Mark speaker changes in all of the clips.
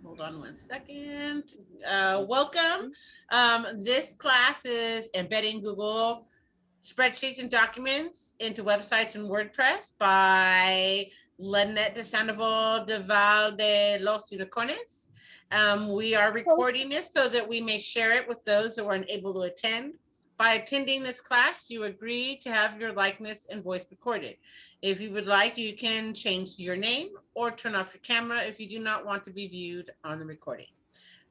Speaker 1: Hold on one second. Welcome. This class is embedding Google spreadsheets and documents into websites in WordPress by Lynnette de Sandoval de Val de los Unicornes. We are recording this so that we may share it with those who are unable to attend. By attending this class, you agree to have your likeness and voice recorded. If you would like, you can change your name or turn off your camera if you do not want to be viewed on the recording.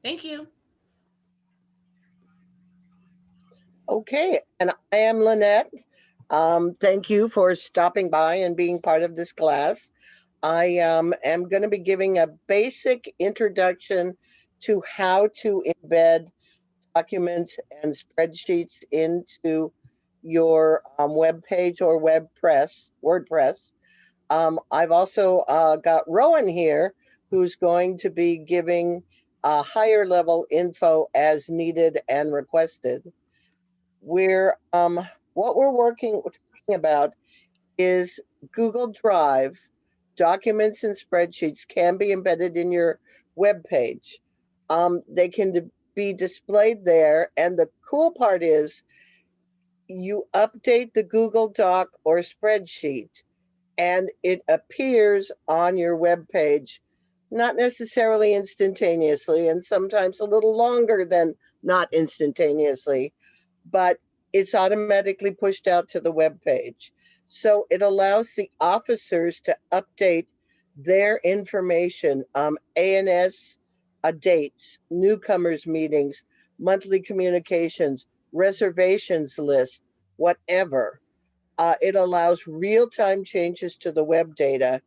Speaker 1: Thank you.
Speaker 2: Okay, and I am Lynnette. Thank you for stopping by and being part of this class. I am going to be giving a basic introduction to how to embed documents and spreadsheets into your web page or WordPress. I've also got Rowan here, who's going to be giving higher level info as needed and requested. We're what we're talking about is Google Drive. Documents and spreadsheets can be embedded in your web page. They can be displayed there, and the cool part is you update the Google Doc or spreadsheet, and it appears on your web page, not necessarily instantaneously, and sometimes a little longer than not instantaneously, but it's automatically pushed out to the web page. So it allows the officers to update their information, ANS dates, newcomers meetings, monthly communications, reservations list, whatever. It allows real-time changes to the web data,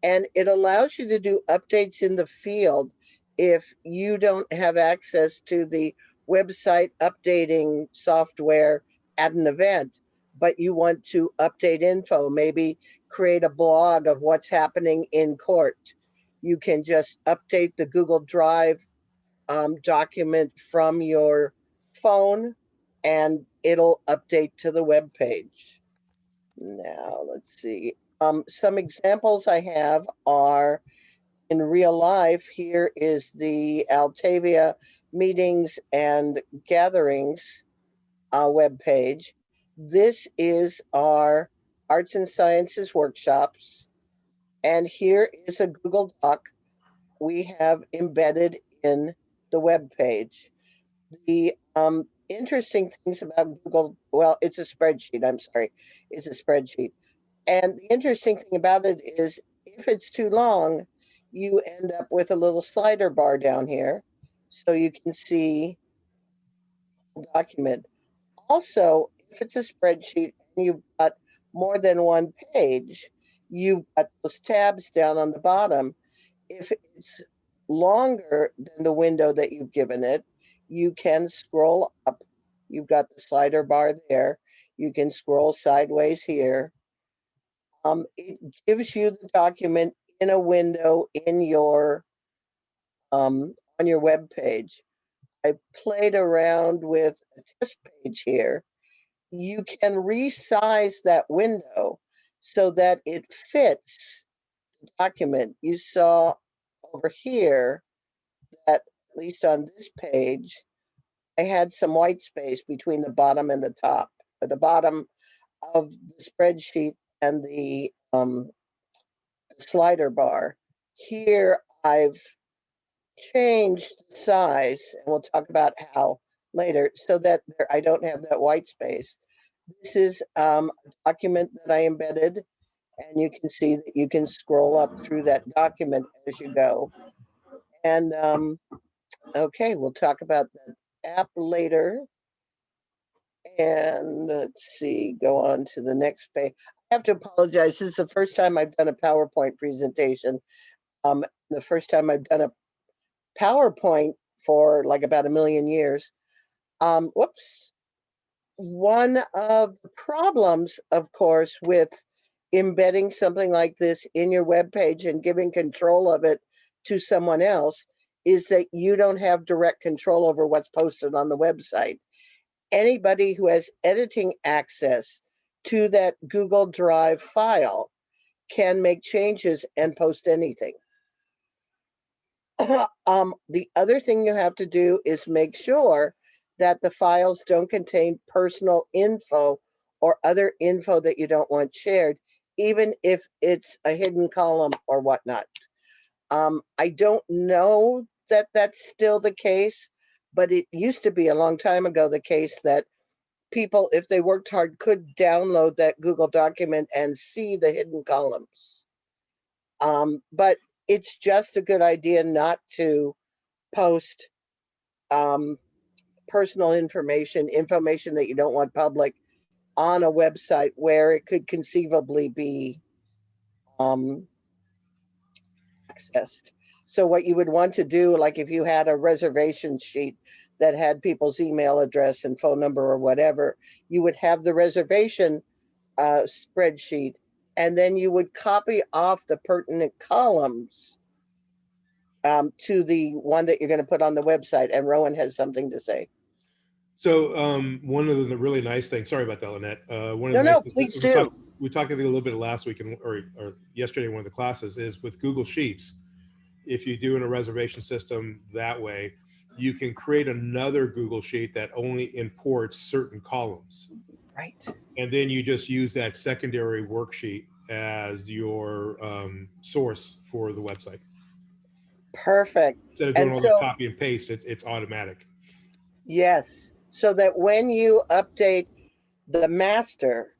Speaker 2: and it allows you to do updates in the field if you don't have access to the website updating software at an event, but you want to update info, maybe create a blog of what's happening in court. You can just update the Google Drive document from your phone, and it'll update to the web page. Now, let's see. Some examples I have are in real life. Here is the Altavia meetings and gatherings web page. This is our arts and sciences workshops. And here is a Google Doc we have embedded in the web page. The interesting things about Google, well, it's a spreadsheet. I'm sorry, it's a spreadsheet. And the interesting thing about it is if it's too long, you end up with a little slider bar down here so you can see the document. Also, if it's a spreadsheet and you've got more than one page, you've got those tabs down on the bottom. If it's longer than the window that you've given it, you can scroll up. You've got the slider bar there. You can scroll sideways here. It gives you the document in a window in your on your web page. I played around with a test page here. You can resize that window so that it fits the document. You saw over here that, at least on this page, I had some white space between the bottom and the top, or the bottom of the spreadsheet and the slider bar. Here I've changed the size, and we'll talk about how later, so that I don't have that white space. This is a document that I embedded, and you can see that you can scroll up through that document as you go. And okay, we'll talk about the app later. And let's see, go on to the next page. I have to apologize. This is the first time I've done a PowerPoint presentation. The first time I've done a PowerPoint for like about a million years. Whoops. One of the problems, of course, with embedding something like this in your web page and giving control of it to someone else is that you don't have direct control over what's posted on the website. Anybody who has editing access to that Google Drive file can make changes and post anything. The other thing you have to do is make sure that the files don't contain personal info or other info that you don't want shared, even if it's a hidden column or whatnot. I don't know that that's still the case, but it used to be a long time ago the case that people, if they worked hard, could download that Google document and see the hidden columns. But it's just a good idea not to post personal information that you don't want public on a website where it could conceivably be accessed. So what you would want to do, like if you had a reservation sheet that had people's email address and phone number or whatever, you would have the reservation spreadsheet, and then you would copy off the pertinent columns to the one that you're going to put on the website. And Rowan has something to say.
Speaker 3: So one of the really nice things, sorry about that, Lynnette. One of the
Speaker 2: No,
Speaker 3: nice
Speaker 2: please do.
Speaker 3: We talked I think, a little bit last week or yesterday in one of the classes is with Google Sheets. If you do in a reservation system that way, you can create another Google Sheet that only imports certain columns.
Speaker 2: Right.
Speaker 3: And then you just use that secondary worksheet as your source for the website.
Speaker 2: Perfect.
Speaker 3: Instead of doing all the copy and paste, it's automatic.
Speaker 2: Yes. So that when you update the master,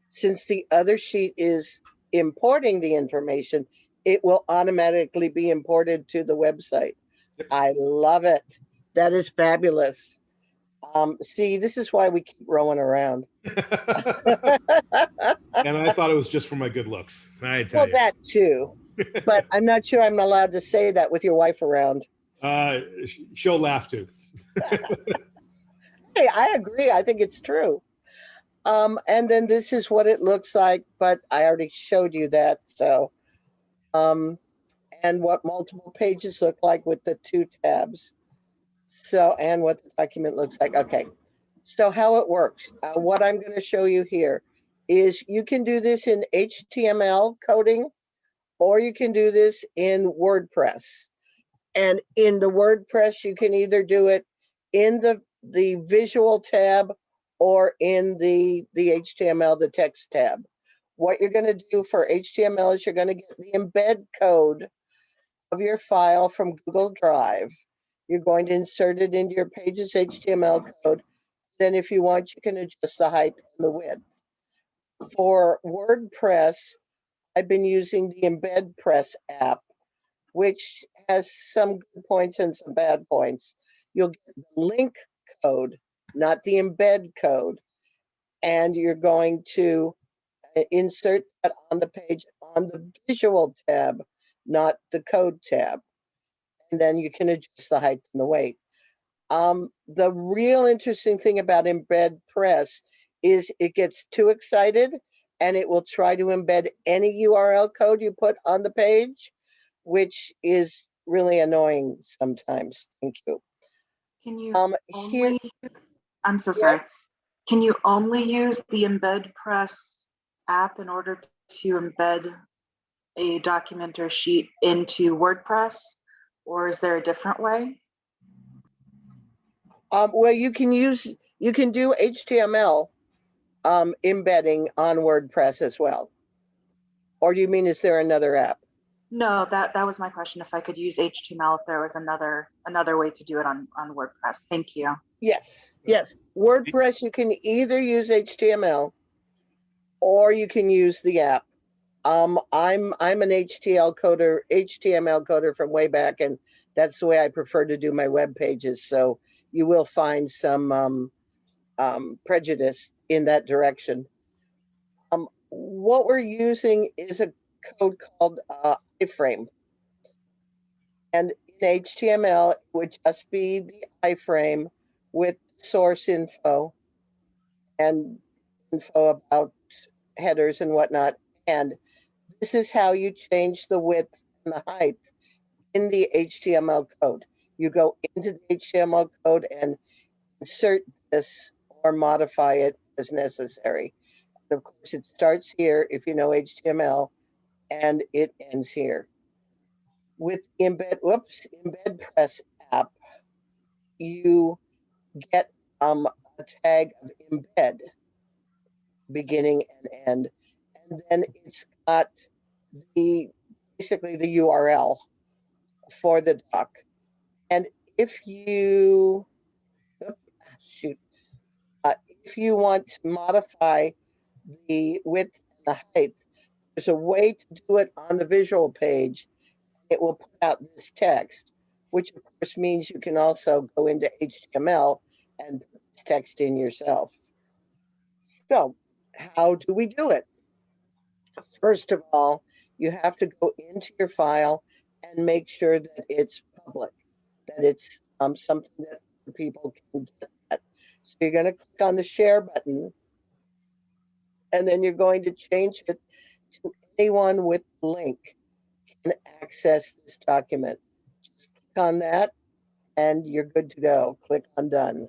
Speaker 2: since the other sheet is importing the information, it will automatically be imported to the website. Yep. I love it. That is fabulous. See, this is why we keep rolling around.
Speaker 3: And I thought it was just for my good looks. I tell you.
Speaker 2: That too. But I'm not sure I'm allowed to say that with your wife around.
Speaker 3: She'll laugh too.
Speaker 2: Hey, I agree. I think it's true. And then this is what it looks like, but I already showed you that. So, and what multiple pages look like with the 2 tabs. So, and what the document looks like. Okay. So how it works, what I'm going to show you here is you can do this in HTML coding, or you can do this in WordPress. And in the WordPress, you can either do it in the visual tab or in the HTML, the text tab. What you're going to do for HTML is you're going to get the embed code of your file from Google Drive. You're going to insert it into your page's HTML code. Then if you want, you can adjust the height and the width. For WordPress, I've been using the Embed Press app, which has some good points and some bad points. You'll get the link code, not the embed code. And you're going to insert that on the page on the visual tab, not the code tab. And then you can adjust the height and the weight. The real interesting thing about Embed Press is it gets too excited and it will try to embed any URL code you put on the page, which is really annoying sometimes. Thank you.
Speaker 4: Can you only, I'm so sorry.
Speaker 2: Yes?
Speaker 4: Can you only use the Embed Press app in order to embed a document or sheet into WordPress, or is there a different way?
Speaker 2: Well, you can do HTML embedding on WordPress as well. Or do you mean, is there another app?
Speaker 4: No, that was my question. If I could use HTML, if there was another way to do it on WordPress. Thank you.
Speaker 2: Yes. WordPress, you can either use HTML or you can use the app. I'm an HTML coder from way back, and that's the way I prefer to do my web pages. So you will find some prejudice in that direction. What we're using is a code called iframe. And in HTML, it would just be the iframe with source info and info about headers and whatnot. And this is how you change the width and the height in the HTML code. You go into the HTML code and insert this or modify it as necessary. And of course, it starts here if you know HTML, and it ends here. with the Embed Press app, you get a tag of embed, beginning and end, and then it's got basically the URL for the doc. And if you if you want to modify the width and the height, there's a way to do it on the visual page. It will put out this text, which of course means you can also go into HTML and put this text in yourself. So how do we do it? First of all, you have to go into your file and make sure that it's public, that it's something that people can get at. So you're going to click on the share button, and then you're going to change it to anyone with the link can access this document. Just click on that and you're good to go. Click on done.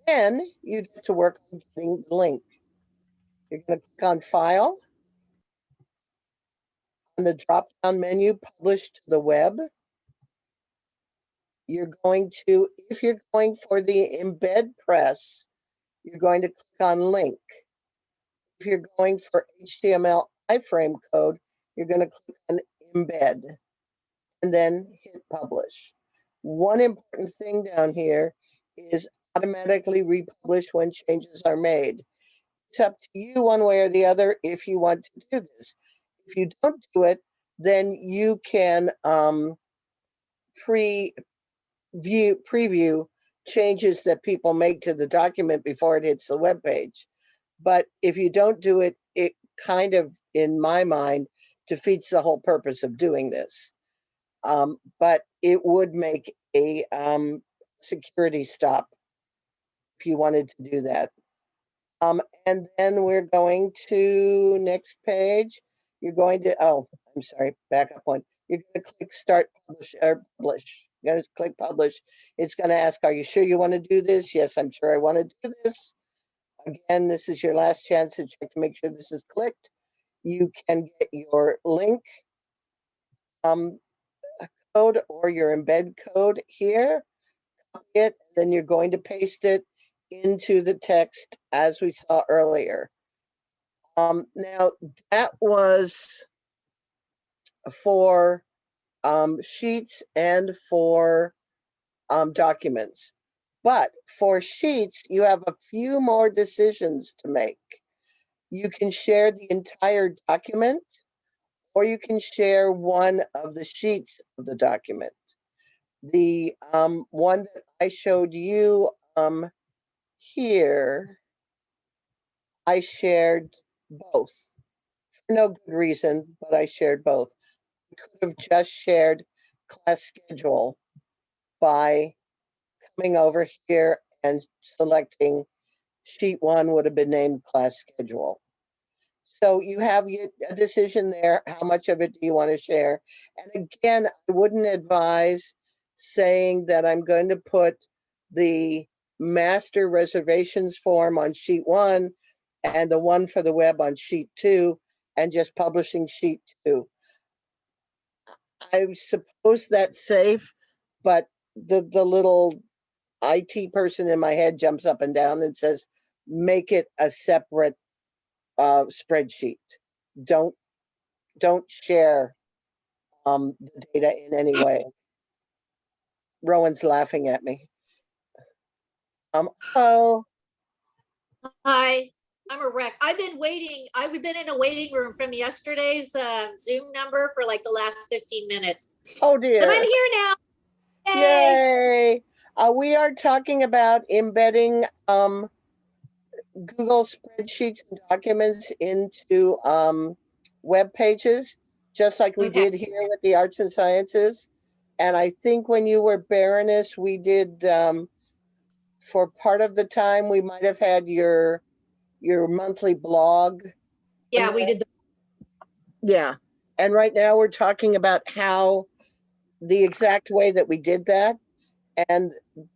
Speaker 2: Then you get to work on getting the link. You're going to click on file. On the drop-down menu, publish to the web. You're going to, if you're going for the embed press, you're going to click on link. If you're going for HTML iframe code, you're going to click on embed and then hit publish. One important thing down here is automatically republish when changes are made. It's up to you one way or the other if you want to do this. If you don't do it, then you can preview changes that people make to the document before it hits the web page. But if you don't do it, it kind of, in my mind, defeats the whole purpose of doing this. But it would make a security stop if you wanted to do that. And then we're going to next page. You're going to, oh, I'm sorry, back up one. You're going to click start publish or publish. You're going to click publish. It's going to ask, are you sure you want to do this? Yes, I'm sure I want to do this. Again, this is your last chance to check to make sure this is clicked. You can get your link code or your embed code here. Copy it, then you're going to paste it into the text as we saw earlier. Now that was for sheets and for documents. But for sheets, you have a few more decisions to make. You can share the entire document, or you can share one of the sheets of the document. The one that I showed you here, I shared both. For no good reason, but I shared both. I could have just shared class schedule by coming over here and selecting sheet one would have been named class schedule. So you have a decision there. How much of it do you want to share? And again, I wouldn't advise saying that I'm going to put the master reservations form on sheet one and the one for the web on sheet two and just publishing sheet two. I suppose that's safe, but the little IT person in my head jumps up and down and says, make it a separate spreadsheet. Don't share the data in any way. Rowan's laughing at me. Hello.
Speaker 5: Hi, I'm a wreck. I've been waiting. I've been in a waiting room from yesterday's Zoom number for like the last 15 minutes.
Speaker 2: Oh dear.
Speaker 5: But I'm here now.
Speaker 2: Yay.
Speaker 5: Yay.
Speaker 2: We are talking about embedding Google spreadsheets and documents into web pages, just like we did here with the arts and sciences. And I think when you were Baroness, we did for part of the time, we might have had your monthly blog.
Speaker 5: Yeah, we did.
Speaker 2: Yeah. And right now we're talking about how the exact way that we did that. And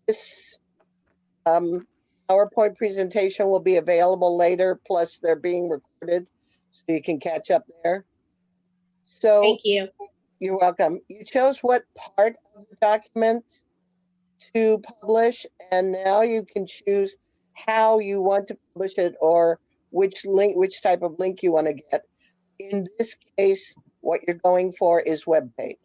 Speaker 2: this PowerPoint presentation will be available later, plus they're being recorded, so you can catch up there. So
Speaker 5: Thank you.
Speaker 2: You're welcome. You chose what part of the document to publish, and now you can choose how you want to publish it or which link, which type of link you want to get. In this case, what you're going for is web page.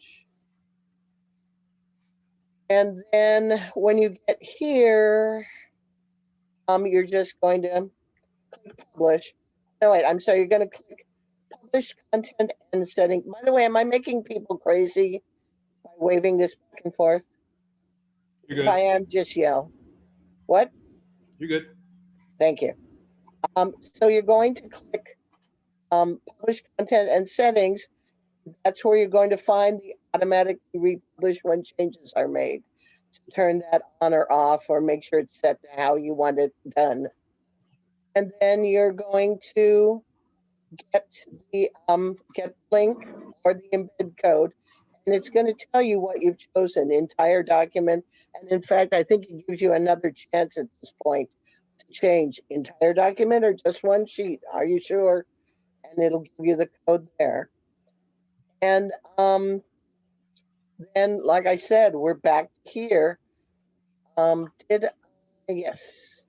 Speaker 2: And then when you get here, you're just going to click publish. No, wait, I'm sorry, you're going to click publish content and setting. By the way, am I making people crazy by waving this back and forth?
Speaker 3: You're
Speaker 2: If I
Speaker 3: good.
Speaker 2: am, just yell. What?
Speaker 3: You're good.
Speaker 2: Thank you. So you're going to click publish content and settings. That's where you're going to find the automatically republish when changes are made. Turn that on or off, or make sure it's set to how you want it done. And then you're going to get the link or the embed code, and it's going to tell you what you've chosen, entire document. And in fact, I think it gives you another chance at this point to change entire document or just one sheet. Are you sure? And it'll give you the code there. And then, like I said, we're back here. Yes.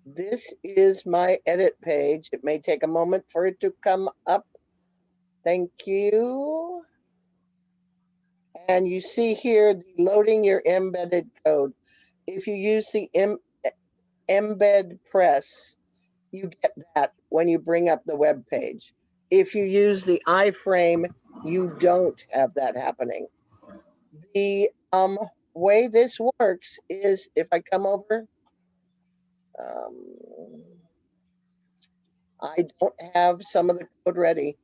Speaker 2: This is my edit page. It may take a moment for it to come up. Thank you. And you see here the loading your embedded code. If you use the Embed Press, you get that when you bring up the web page. If you use the iframe, you don't have that happening. The way this works is if I come over, I don't have some of the code ready.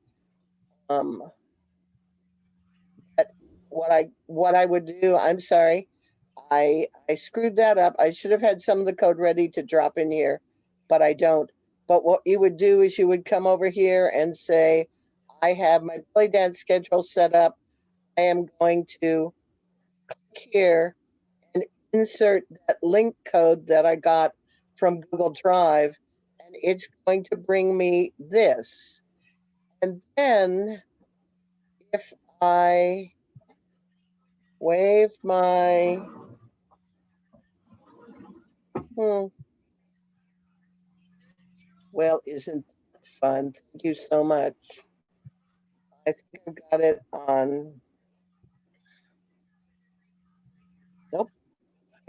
Speaker 2: But what I would do, I'm sorry, I screwed that up. I should have had some of the code ready to drop in here, but I don't. But what you would do is you would come over here and say, I have my play dance schedule set up. I am going to click here and insert that link code that I got from Google Drive, and it's going to bring me this. And then if I wave my, well, isn't that fun? Thank you so much. I think I've got it on. Nope,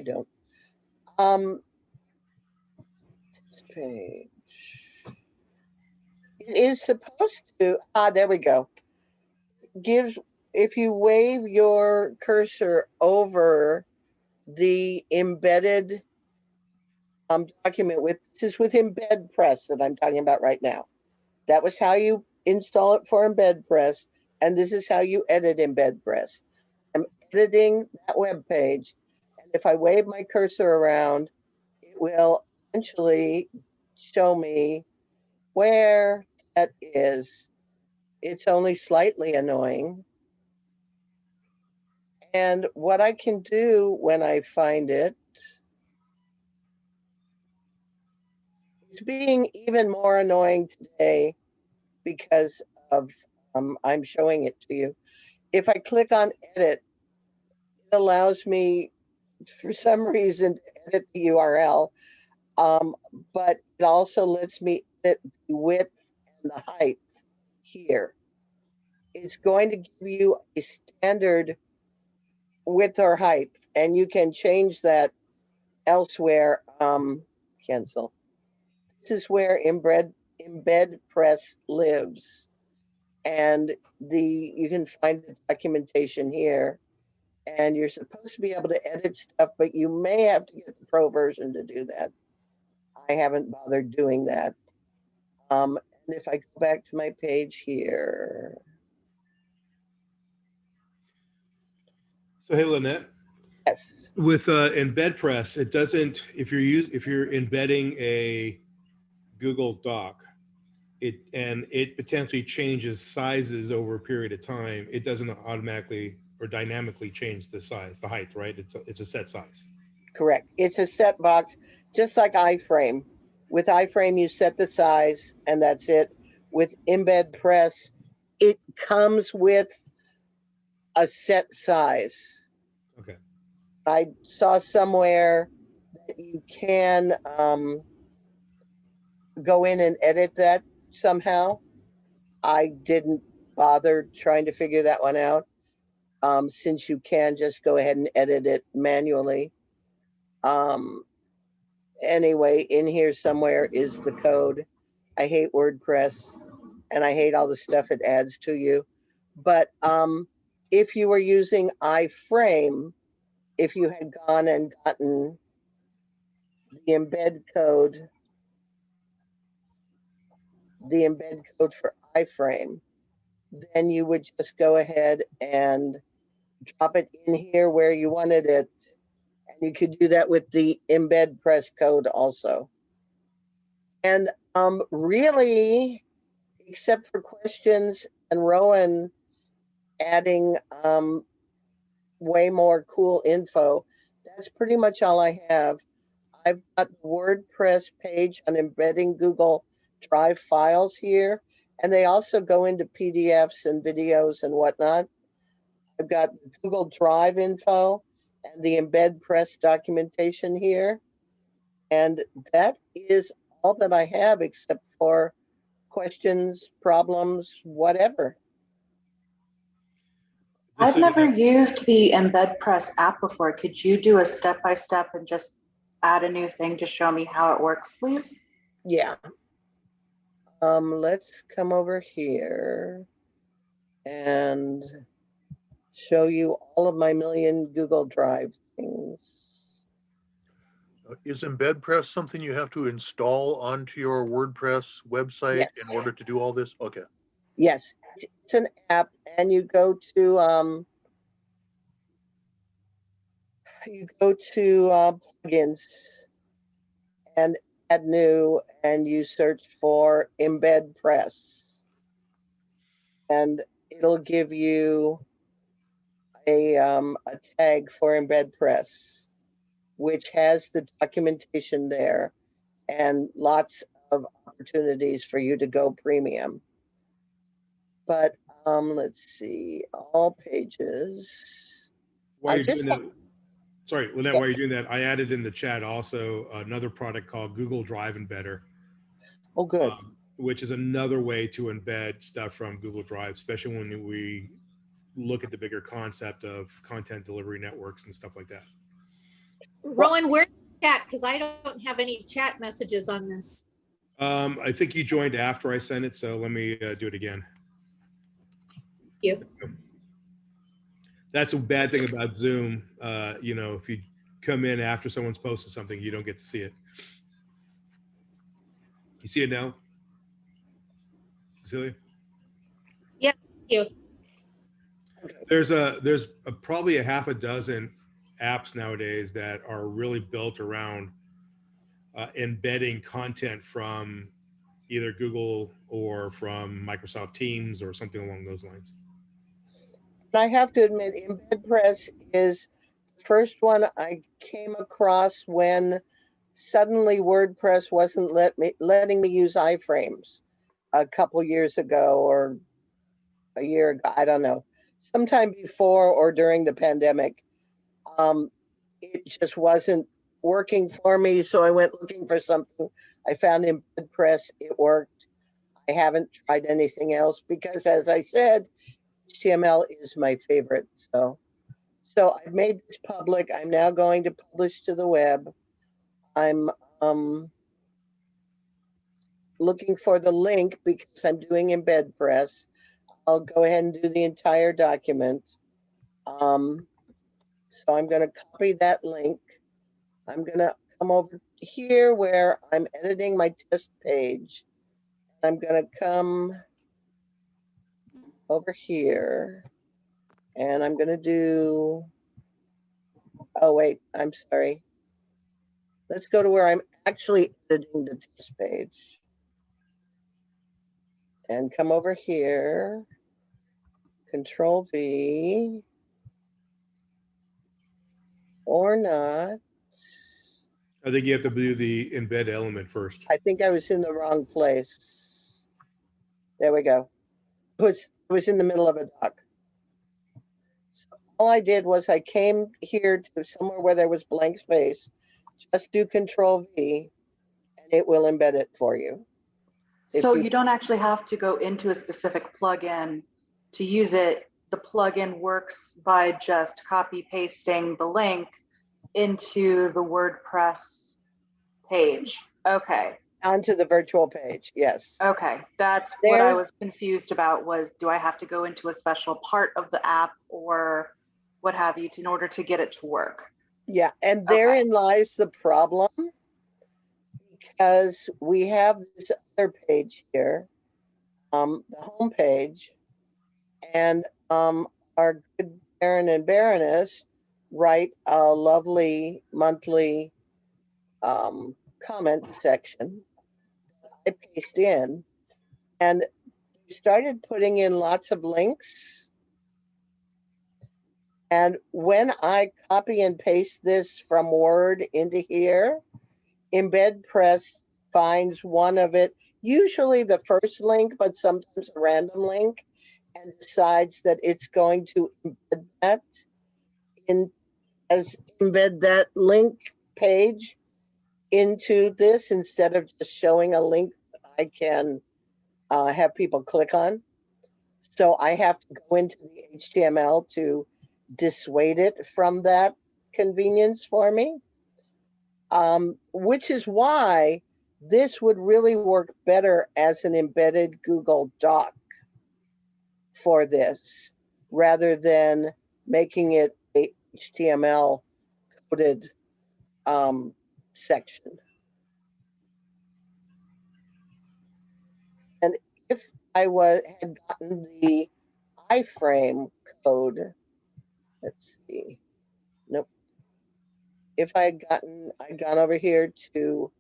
Speaker 2: I don't. This page. It is supposed to. There we go. Gives, if you wave your cursor over the embedded document with, this is with Embed Press that I'm talking about right now. That was how you install it for Embed Press, and this is how you edit Embed Press. I'm editing that web page, and if I wave my cursor around, it will eventually show me where that is. It's only slightly annoying. And what I can do when I find it is being even more annoying today because of, I'm showing it to you. If I click on edit, it allows me, for some reason, to edit the URL, but it also lets me edit the width and the height here. It's going to give you a standard width or height, and you can change that elsewhere. Cancel. This is where Embed Press lives, and you can find the documentation here. And you're supposed to be able to edit stuff, but you may have to get the pro version to do that. I haven't bothered doing that. And if I go back to my page here.
Speaker 3: So hey, Lynnette.
Speaker 2: Yes.
Speaker 3: With Embed Press, it doesn't. If you're embedding a Google Doc, it potentially changes sizes over a period of time. It doesn't automatically or dynamically change the size, the height, right? It's a set size.
Speaker 2: Correct. It's a set box, just like iframe. With iframe, you set the size, and that's it. With Embed Press, it comes with a set size.
Speaker 3: Okay.
Speaker 2: I saw somewhere that you can go in and edit that somehow. I didn't bother trying to figure that one out, since you can just go ahead and edit it manually. Anyway, in here somewhere is the code. I hate WordPress and I hate all the stuff it adds to you. But if you were using iframe, if you had gone and gotten the embed code for iframe, then you would just go ahead and drop it in here where you wanted it. And you could do that with the embed press code also. And really, except for questions and Rowan adding way more cool info, that's pretty much all I have. I've got the WordPress page on embedding Google Drive files here, and they also go into PDFs and videos and whatnot. I've got the Google Drive info and the embed press documentation here. And that is all that I have except for questions, problems, whatever.
Speaker 4: I've never used the Embed Press app before. Could you do a step-by-step and just add a new thing to show me how it works, please?
Speaker 2: Yeah. Let's come over here and show you all of my million Google Drive things.
Speaker 6: Is Embed Press something you have to install onto your WordPress website
Speaker 2: Yes.
Speaker 6: in order to do all this? Okay.
Speaker 2: Yes, it's an app, and you go to plugins and add new, and you search for Embed Press, and it'll give you a tag for Embed Press, which has the documentation there and lots of opportunities for you to go premium. But let's see, all pages.
Speaker 3: While
Speaker 2: I
Speaker 3: you're
Speaker 2: just-
Speaker 3: doing that, sorry, Lynnette,
Speaker 2: Yes.
Speaker 3: while you're doing that, I added in the chat also another product called Google Drive Embedder,
Speaker 2: Oh, good.
Speaker 3: which is another way to embed stuff from Google Drive, especially when we look at the bigger concept of content delivery networks and stuff like that.
Speaker 5: Rowan, where's the chat? Because I don't have any chat messages on this.
Speaker 3: I think you joined after I sent it, so let me do it again.
Speaker 5: Thank you.
Speaker 3: That's a bad thing about Zoom. You know, if you come in after someone's posted something, you don't get to see it. You see it now, Cecilia?
Speaker 5: Yeah, thank you.
Speaker 3: There's probably a half a dozen apps nowadays that are really built around embedding content from either Google or from Microsoft Teams or something along those lines.
Speaker 2: I have to admit, Embed Press is the first one I came across when suddenly WordPress wasn't letting me use iframes a couple years ago or a year ago. I don't know, sometime before or during the pandemic. It just wasn't working for me, so I went looking for something. I found Embed Press. It worked. I haven't tried anything else because, as I said, HTML is my favorite. So I've made this public. I'm now going to publish to the web. I'm looking for the link because I'm doing Embed Press. I'll go ahead and do the entire document. So I'm going to copy that link. I'm going to come over here where I'm editing my test page. I'm going to come over here and I'm going to do, oh wait, I'm sorry. Let's go to where I'm actually editing the test page. And come over here, Control V, or not.
Speaker 3: I think you have to do the embed element first.
Speaker 2: I think I was in the wrong place. There we go. was in the middle of a doc. All I did was I came here to somewhere where there was blank space, just do Control V, and it will embed it for you.
Speaker 4: So you don't actually have to go into a specific plugin to use it. The plugin works by just copy pasting the link into the WordPress page. Okay.
Speaker 2: Onto the virtual page, yes.
Speaker 4: Okay. That's what I was confused about, was do I have to go into a special part of the app or what have you in order to get it to work?
Speaker 2: Yeah, and therein lies the problem, because we have this other page here, the home page, and our good Baron and Baroness write a lovely monthly comment section I paste in, and started putting in lots of links. And when I copy and paste this from Word into here, Embed Press finds one of it, usually the first link, but sometimes a random link, and decides that it's going to embed that embed that link page into this instead of just showing a link that I can have people click on. So I have to go into the HTML to dissuade it from that convenience for me, which is why this would really work better as an embedded Google Doc for this, rather than making it a HTML coded section. And if I had gotten the iframe code, let's see, nope. If I'd gone over here to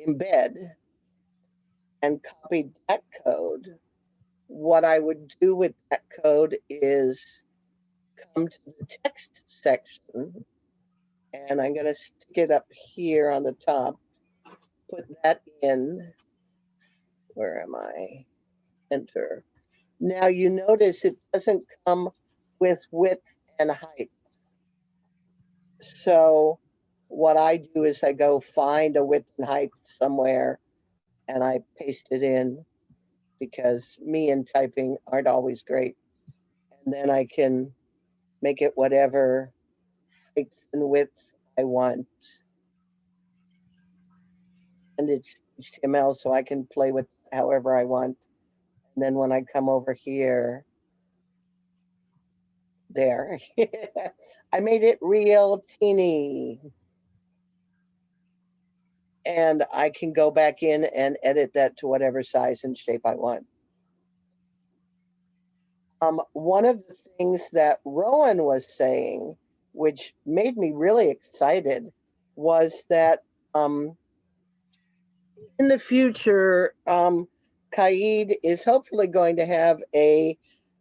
Speaker 2: embed and copied that code, what I would do with that code is come to the text section, and I'm going to stick it up here on the top, put that in. Where am I? Enter. Now you notice it doesn't come with width and height. So what I do is I go find a width and height somewhere and I paste it in, because me and typing aren't always great. And then I can make it whatever height and width I want. And it's HTML, so I can play with it however I want. And then when I come over here, there, I made it real teeny. And I can go back in and edit that to whatever size and shape I want. One of the things that Rowan was saying, which made me really excited, was that in the future, Kaid is hopefully going to have a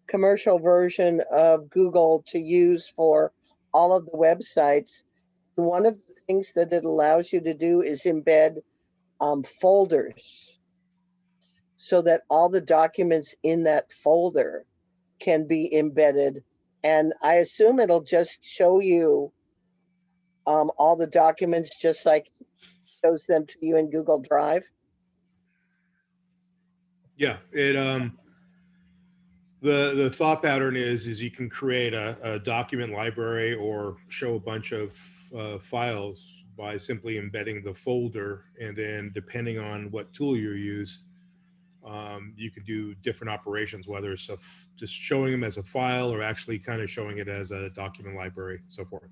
Speaker 2: commercial version of Google to use for all of the websites. One of the things that it allows you to do is embed folders, so that all the documents in that folder can be embedded. And I assume it'll just show you all the documents just like it shows them to you in Google Drive.
Speaker 3: Yeah, it the thought pattern is you can create a document library or show a bunch of files by simply embedding the folder, and then depending on what tool you use, you could do different operations, whether it's just showing them as a file or actually kind of showing it as a document library, so forth.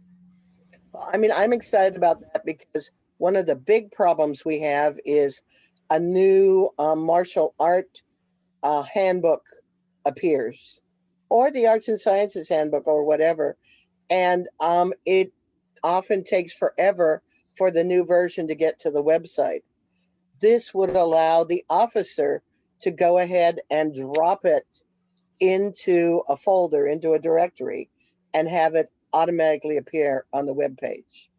Speaker 2: I mean, I'm excited about that, because one of the big problems we have is a new martial art handbook appears, or the arts and sciences handbook, or whatever. And it often takes forever for the new version to get to the website. This would allow the officer to go ahead and drop it into a folder, into a directory, and have it automatically appear on the web page.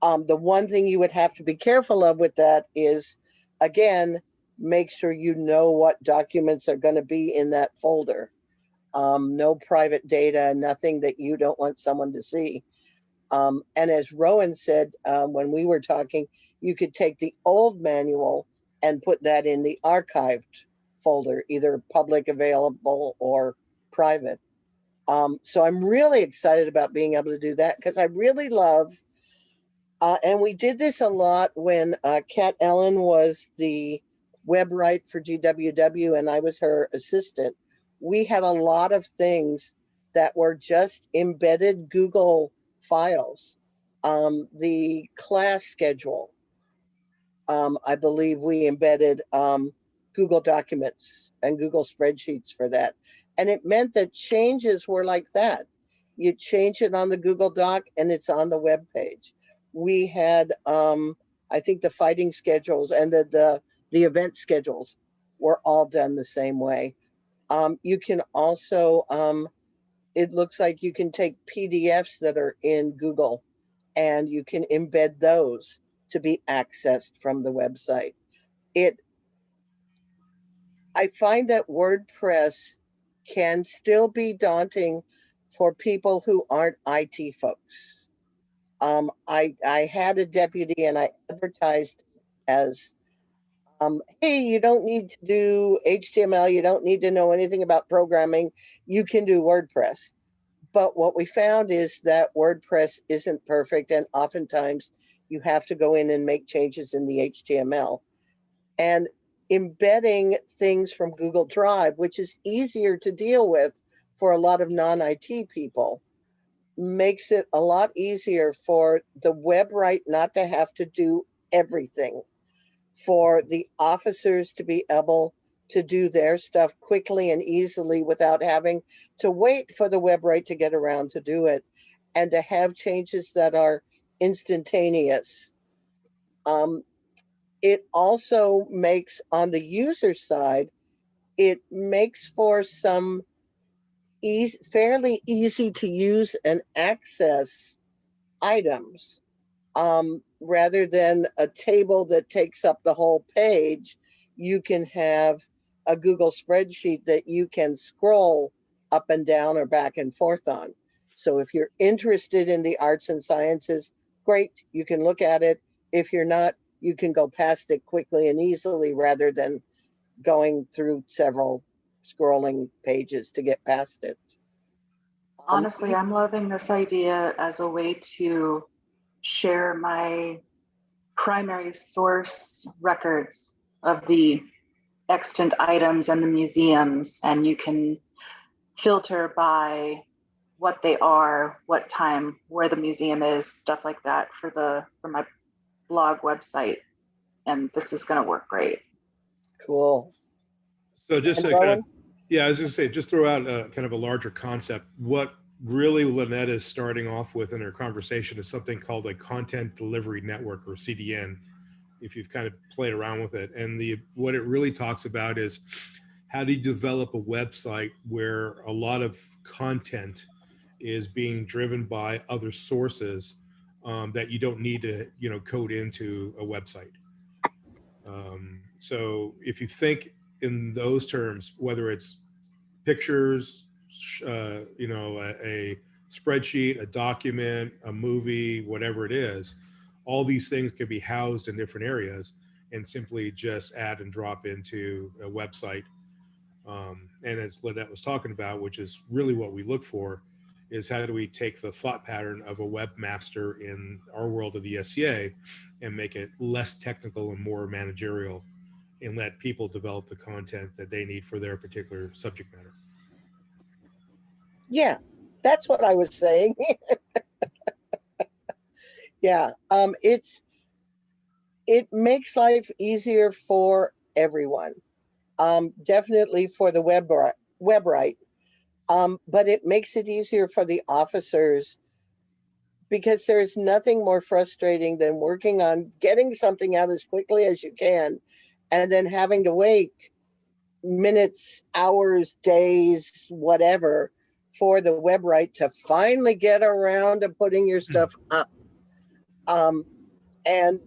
Speaker 2: The one thing you would have to be careful of with that is, again, make sure you know what documents are going to be in that folder. No private data, nothing that you don't want someone to see. And as Rowan said, when we were talking, you could take the old manual and put that in the archived folder, either public available or private. So I'm really excited about being able to do that, because I really love, and we did this a lot when Kat Ellen was the web write for GWW and I was her assistant. We had a lot of things that were just embedded Google files. The class schedule, I believe we embedded Google Documents and Google Spreadsheets for that. And it meant that changes were like that. You change it on the Google Doc and it's on the web page. We had, I think the fighting schedules and the event schedules were all done the same way. You can also, it looks like you can take PDFs that are in Google and you can embed those to be accessed from the website. I find that WordPress can still be daunting for people who aren't IT folks. I had a deputy and I advertised as, hey, you don't need to do HTML, you don't need to know anything about programming, you can do WordPress. But what we found is that WordPress isn't perfect, and oftentimes you have to go in and make changes in the HTML. And embedding things from Google Drive, which is easier to deal with for a lot of non-IT people, makes it a lot easier for the web write not to have to do everything, for the officers to be able to do their stuff quickly and easily without having to wait for the web write to get around to do it, and to have changes that are instantaneous. It also makes, on the user side, it makes for some fairly easy to use and access items, rather than a table that takes up the whole page. You can have a Google spreadsheet that you can scroll up and down or back and forth on. So if you're interested in the arts and sciences, great, you can look at it. If you're not, you can go past it quickly and easily rather than going through several scrolling pages to get past it.
Speaker 4: Honestly, I'm loving this idea as a way to share my primary source records of the extant items and the museums, and you can filter by what they are, what time, where the museum is, stuff like that for my blog website. And this is going to work great.
Speaker 2: Cool.
Speaker 3: So just
Speaker 2: And
Speaker 3: to kind of,
Speaker 2: Rowan?
Speaker 3: yeah, I was going to say, just throw out a kind of a larger concept. What really Lynnette is starting off with in her conversation is something called a content delivery network, or CDN, if you've kind of played around with it. And what it really talks about is how do you develop a website where a lot of content is being driven by other sources that you don't need to, code into a website. So if you think in those terms, whether it's pictures, a spreadsheet, a document, a movie, whatever it is, all these things can be housed in different areas and simply just add and drop into a website. And as Lynnette was talking about, which is really what we look for, is how do we take the thought pattern of a webmaster in our world of the SCA and make it less technical and more managerial, and let people develop the content that they need for their particular subject matter.
Speaker 2: Yeah, that's what I was saying. Yeah, it makes life easier for everyone. Definitely for the web write, but it makes it easier for the officers, because there's nothing more frustrating than working on getting something out as quickly as you can, and then having to wait minutes, hours, days, whatever, for the web write to finally get around to putting your stuff up. And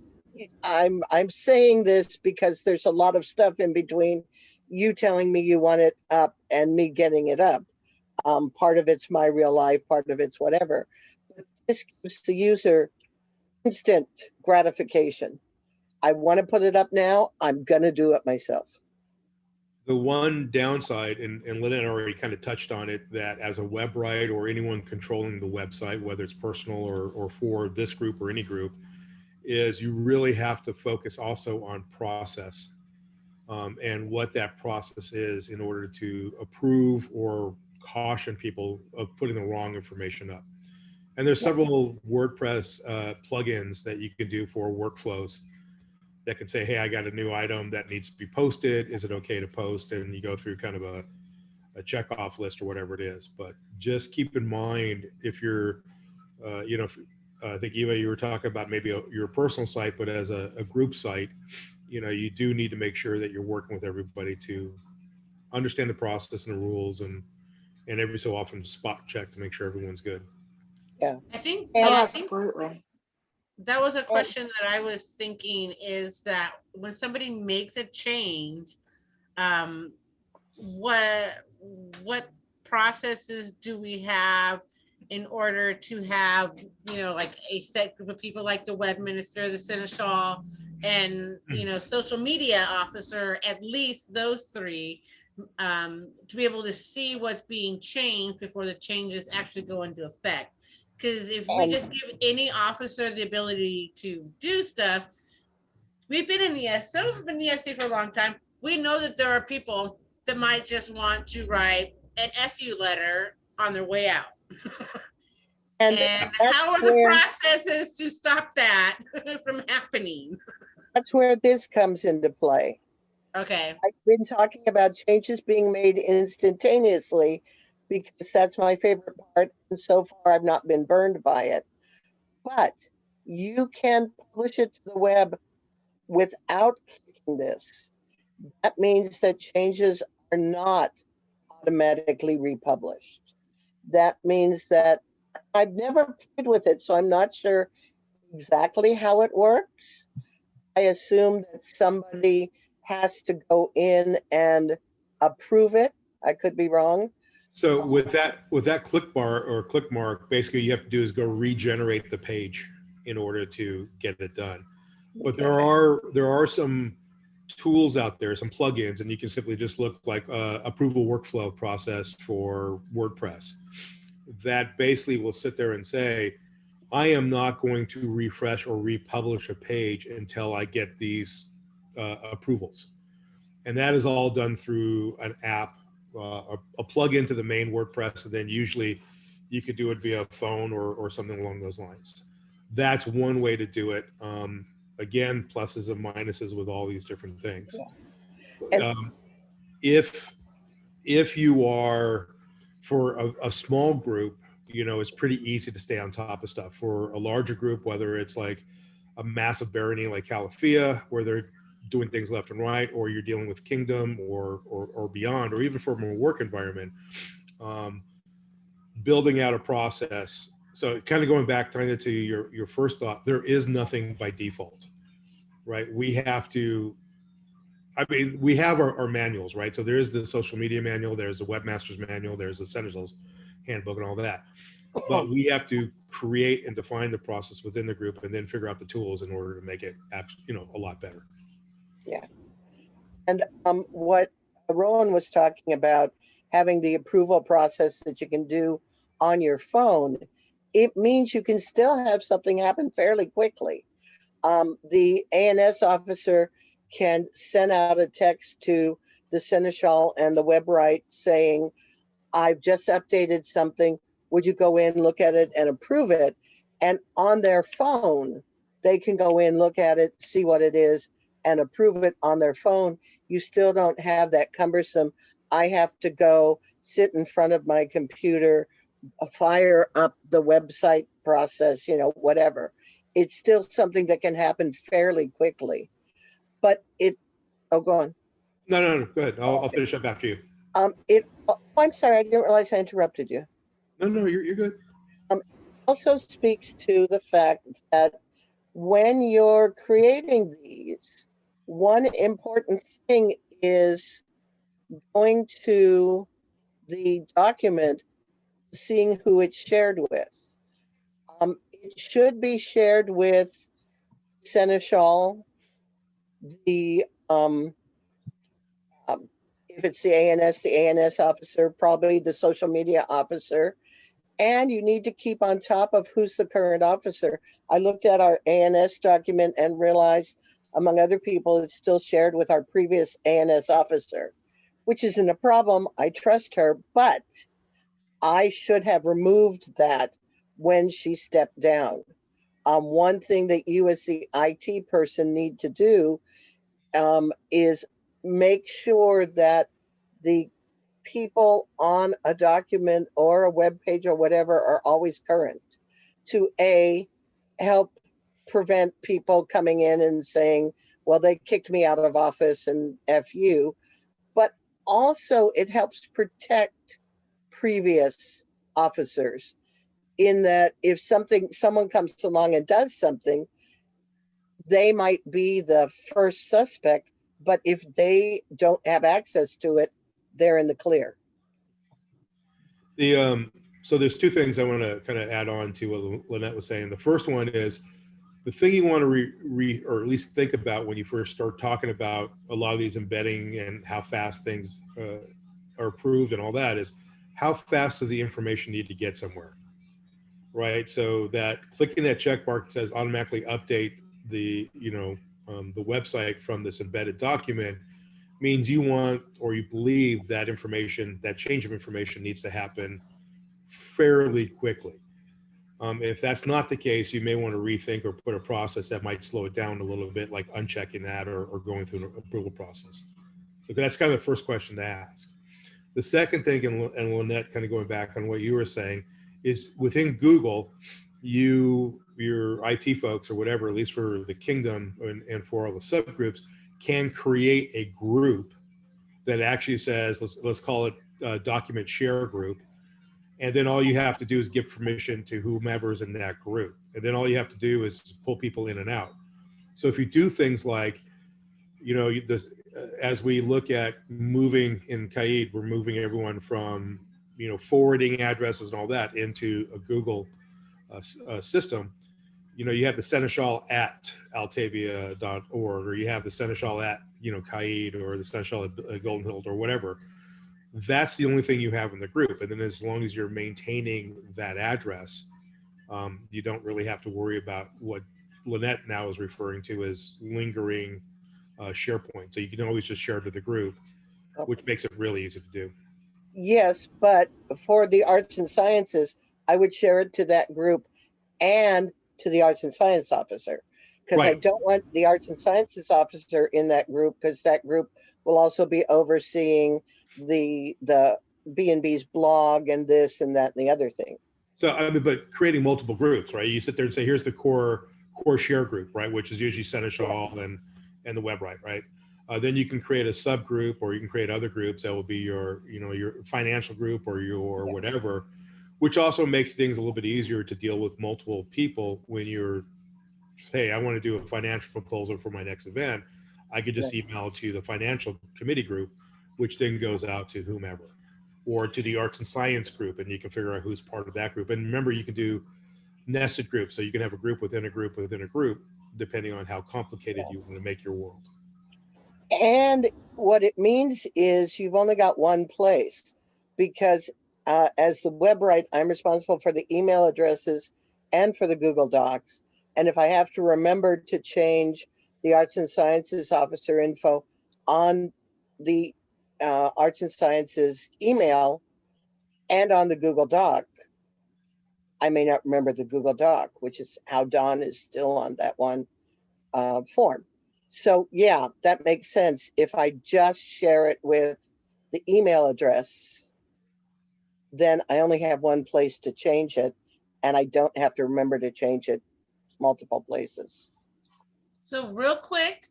Speaker 2: I'm saying this because there's a lot of stuff in between you telling me you want it up and me getting it up. Part of it's my real life, part of it's whatever. But this gives the user instant gratification. I want to put it up now. I'm going to do it myself.
Speaker 3: The one downside, and Lynnette already kind of touched on it, that as a web write or anyone controlling the website, whether it's personal or for this group or any group, is you really have to focus also on process and what that process is in order to approve or caution people of putting the wrong information up. And there's several WordPress plugins that you can do for workflows that can say, hey, I got a new item that needs to be posted. Is it okay to post? And you go through kind of a checkoff list or whatever it is. But just keep in mind, if you're, I think Eva, you were talking about maybe your personal site, but as a group site, you do need to make sure that you're working with everybody to understand the process and the rules, and every so often spot check to make sure everyone's good.
Speaker 2: Yeah.
Speaker 1: I think,
Speaker 2: And
Speaker 1: yeah,
Speaker 2: I
Speaker 1: I think
Speaker 4: Absolutely.
Speaker 1: that was a question that I was thinking, is that when somebody makes a change, what processes do we have in order to have, like a set group of people, like the web minister, the seneschal, and social media officer, at least those three, to be able to see what's being changed before the changes actually go into effect. Because if we just give any officer the ability to do stuff, we've been in the S, some have been in the SC for a long time. We know that there are people that might just want to write an FU letter on their way out. And how are the processes to stop that from happening?
Speaker 2: That's where this comes into play.
Speaker 1: Okay.
Speaker 2: I've been talking about changes being made instantaneously because that's my favorite part. And so far, I've not been burned by it. But you can publish it to the web without clicking this. That means that changes are not automatically republished. That means that I've never played with it, so I'm not sure exactly how it works. I assume that somebody has to go in and approve it. I could be wrong.
Speaker 3: So with that click bar or click mark, basically you have to do is go regenerate the page in order to get it done. But there are some tools out there, some plugins, and you can simply just look like approval workflow process for WordPress that basically will sit there and say, I am not going to refresh or republish a page until I get these approvals. And that is all done through an app, a plug-in to the main WordPress, and then usually you could do it via phone or something along those lines. That's one way to do it. Again, pluses and minuses with all these different things. If you are, for a small group, it's pretty easy to stay on top of stuff. For a larger group, whether it's like a massive barony like Calafia, where they're doing things left and right, or you're dealing with Kingdom or beyond, or even from a work environment, building out a process. So kind of going back to your first thought, there is nothing by default, right? We have to, we have our manuals, right? So there is the social media manual, there's the webmaster's manual, there's the Seneschal's handbook and all that. But we have to create and define the process within the group and then figure out the tools in order to make it a lot better.
Speaker 2: Yeah. And what Rowan was talking about, having the approval process that you can do on your phone, it means you can still have something happen fairly quickly. The ANS officer can send out a text to the Seneschal and the WebWrite saying, I've just updated something. Would you go in, look at it, and approve it? And on their phone, they can go in, look at it, see what it is, and approve it on their phone. You still don't have that cumbersome, I have to go sit in front of my computer, fire up the website process, whatever. It's still something that can happen fairly quickly. But go on.
Speaker 3: No, go ahead. I'll finish up after you.
Speaker 2: I'm sorry, I didn't realize I interrupted you.
Speaker 3: No, you're good.
Speaker 2: Also speaks to the fact that when you're creating these, one important thing is going to the document, seeing who it's shared with. It should be shared with Seneschal, the if it's the ANS officer, probably the social media officer, and you need to keep on top of who's the current officer. I looked at our ANS document and realized, among other people, it's still shared with our previous ANS officer, which isn't a problem. I trust her, but I should have removed that when she stepped down. One thing that you as the IT person need to do is make sure that the people on a document or a web page or whatever are always current to help prevent people coming in and saying, well, they kicked me out of office and F you. But also it helps protect previous officers in that if someone comes along and does something, they might be the first suspect, but if they don't have access to it, they're in the clear.
Speaker 3: So there's two things I want to kind of add on to what Lynnette was saying. The first one is the thing you want to or at least think about when you first start talking about a lot of these embedding and how fast things are approved and all that is how fast does the information need to get somewhere, right? So that clicking that check mark that says automatically update the the website from this embedded document means you want or you believe that information, that change of information needs to happen fairly quickly. If that's not the case, you may want to rethink or put a process that might slow it down a little bit, like unchecking that or going through an approval process. So that's kind of the first question to ask. The second thing, and Lynnette, kind of going back on what you were saying, is within Google, your IT folks or whatever, at least for the kingdom and for all the subgroups, can create a group that actually says, let's call it a document share group. And then all you have to do is give permission to whomever's in that group. And then all you have to do is pull people in and out. So if you do things like, as we look at moving in Kaid, we're moving everyone from, forwarding addresses and all that into a Google system. You have the Seneschal at altavia.org, or you have the Seneschal at, Kaid, or the Seneschal at Golden Hill, or whatever. That's the only thing you have in the group. And then as long as you're maintaining that address, you don't really have to worry about what Lynnette now is referring to as lingering SharePoint. So you can always just share it to the group, which makes it really easy to do.
Speaker 2: Yes, but for the arts and sciences, I would share it to that group and to the arts and science officer, because
Speaker 3: Right.
Speaker 2: I don't want the arts and sciences officer in that group, because that group will also be overseeing the B&B's blog and this and that and the other thing.
Speaker 3: So, but creating multiple groups, right? You sit there and say, here's the core share group, right? Which is usually Seneschal and the WebRite, right? Then you can create a subgroup, or you can create other groups that will be your financial group or your whatever, which also makes things a little bit easier to deal with multiple people when you're, hey, I want to do a financial proposal for my next event. I could just email to the financial committee group, which then goes out to whomever, or to the arts and science group, and you can figure out who's part of that group. And remember, you can do nested groups, so you can have a group within a group within a group, depending on how complicated you want to make your world.
Speaker 2: And what it means is you've only got one place, because as the WebRite, I'm responsible for the email addresses and for the Google Docs. And if I have to remember to change the arts and sciences officer info on the arts and sciences email and on the Google Doc, I may not remember the Google Doc, which is how Don is still on that one form. So yeah, that makes sense. If I just share it with the email address, then I only have one place to change it, and I don't have to remember to change it multiple places.
Speaker 1: So real quick,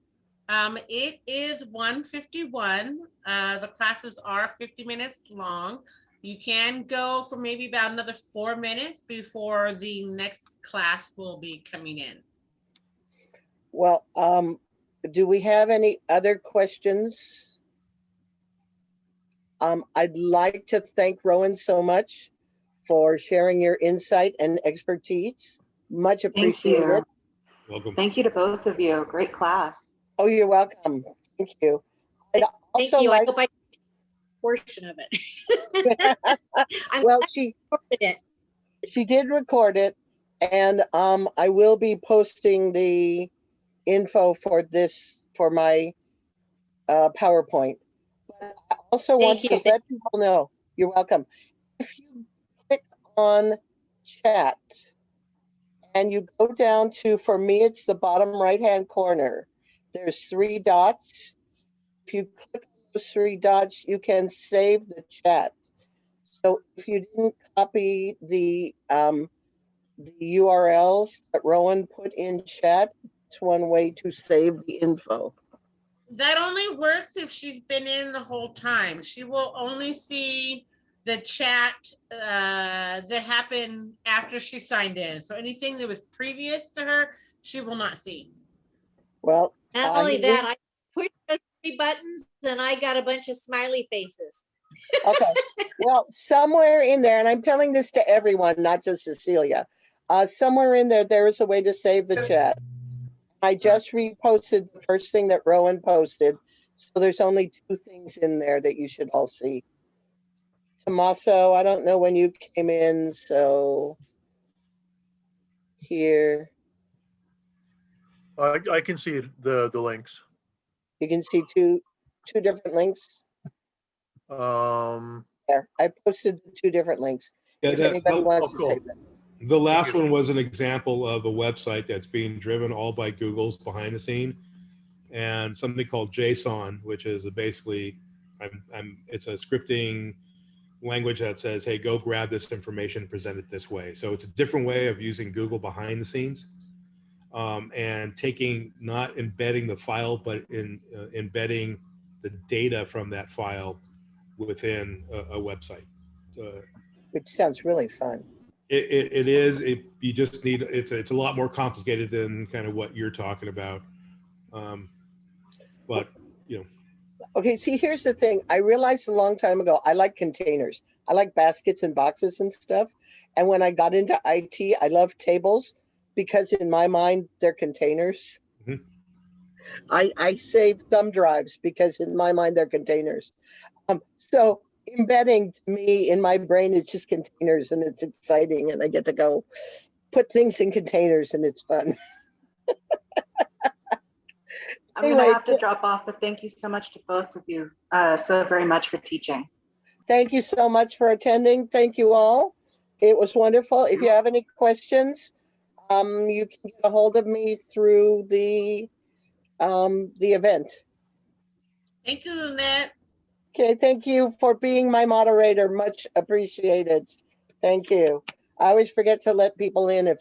Speaker 1: it is 1:51. The classes are 50 minutes long. You can go for maybe about another 4 minutes before the next class will be coming in.
Speaker 2: Well, do we have any other questions? I'd like to thank Rowan so much for sharing your insight and expertise. Much
Speaker 4: Thank
Speaker 2: appreciated.
Speaker 4: you.
Speaker 3: Welcome.
Speaker 4: Thank you to both of you. Great class.
Speaker 2: Oh, you're welcome. Thank you. I'd
Speaker 5: Thank
Speaker 2: also
Speaker 5: you. I
Speaker 2: like,
Speaker 5: hope I portion of it. I'm
Speaker 2: well,
Speaker 5: glad
Speaker 2: she
Speaker 5: I recorded it.
Speaker 2: did record it, and I will be posting the info for this for my PowerPoint. But I also want
Speaker 5: Thank
Speaker 2: to
Speaker 5: you.
Speaker 2: let people know, you're welcome. If you click on chat and you go down to, for me, it's the bottom right-hand corner. There's 3 dots. If you click on those 3 dots, you can save the chat. So if you didn't copy the URLs that Rowan put in chat, it's one way to save the info.
Speaker 1: That only works if she's been in the whole time. She will only see the chat that happened after she signed in. So anything that was previous to her, she will not see.
Speaker 2: Well,
Speaker 5: Not only that, I pushed those 3 buttons and I got a bunch of smiley faces.
Speaker 2: okay. Well, somewhere in there, and I'm telling this to everyone, not just Cecilia, somewhere in there, there is a way to save the chat. I just reposted the first thing that Rowan posted. So there's only 2 things in there that you should all see. Tommaso, I don't know when you came in, so here,
Speaker 6: I can see the links.
Speaker 2: you can see two different links. There, I posted the 2 different links.
Speaker 3: Yeah,
Speaker 2: If anybody wants
Speaker 6: oh,
Speaker 2: to
Speaker 6: cool.
Speaker 2: save it.
Speaker 3: the last one was an example of a website that's being driven all by Google's behind the scene, and something called JSON, which is basically, it's a scripting language that says, hey, go grab this information, present it this way. So it's a different way of using Google behind the scenes, and not embedding the file, but embedding the data from that file within a website.
Speaker 2: Which sounds really fun.
Speaker 3: It is. You just need. It's a lot more complicated than kind of what you're talking about. But you know.
Speaker 2: Okay, see, here's the thing. I realized a long time ago, I like containers. I like baskets and boxes and stuff. And when I got into IT, I love tables because in my mind, they're containers.
Speaker 3: Mhm.
Speaker 2: I save thumb drives because in my mind, they're containers. So embedding to me in my brain is just containers, and it's exciting, and I get to go put things in containers, and it's fun.
Speaker 4: I'm
Speaker 2: Anyway,
Speaker 4: going to have to drop off, but thank you so much to both of you so very much for teaching.
Speaker 2: Thank you so much for attending. Thank you all. It was wonderful. If you have any questions, you can get a hold of me through the event.
Speaker 1: Thank you, Lynnette.
Speaker 2: Okay, thank you for being my moderator. Much appreciated. Thank you. I always forget to let people in if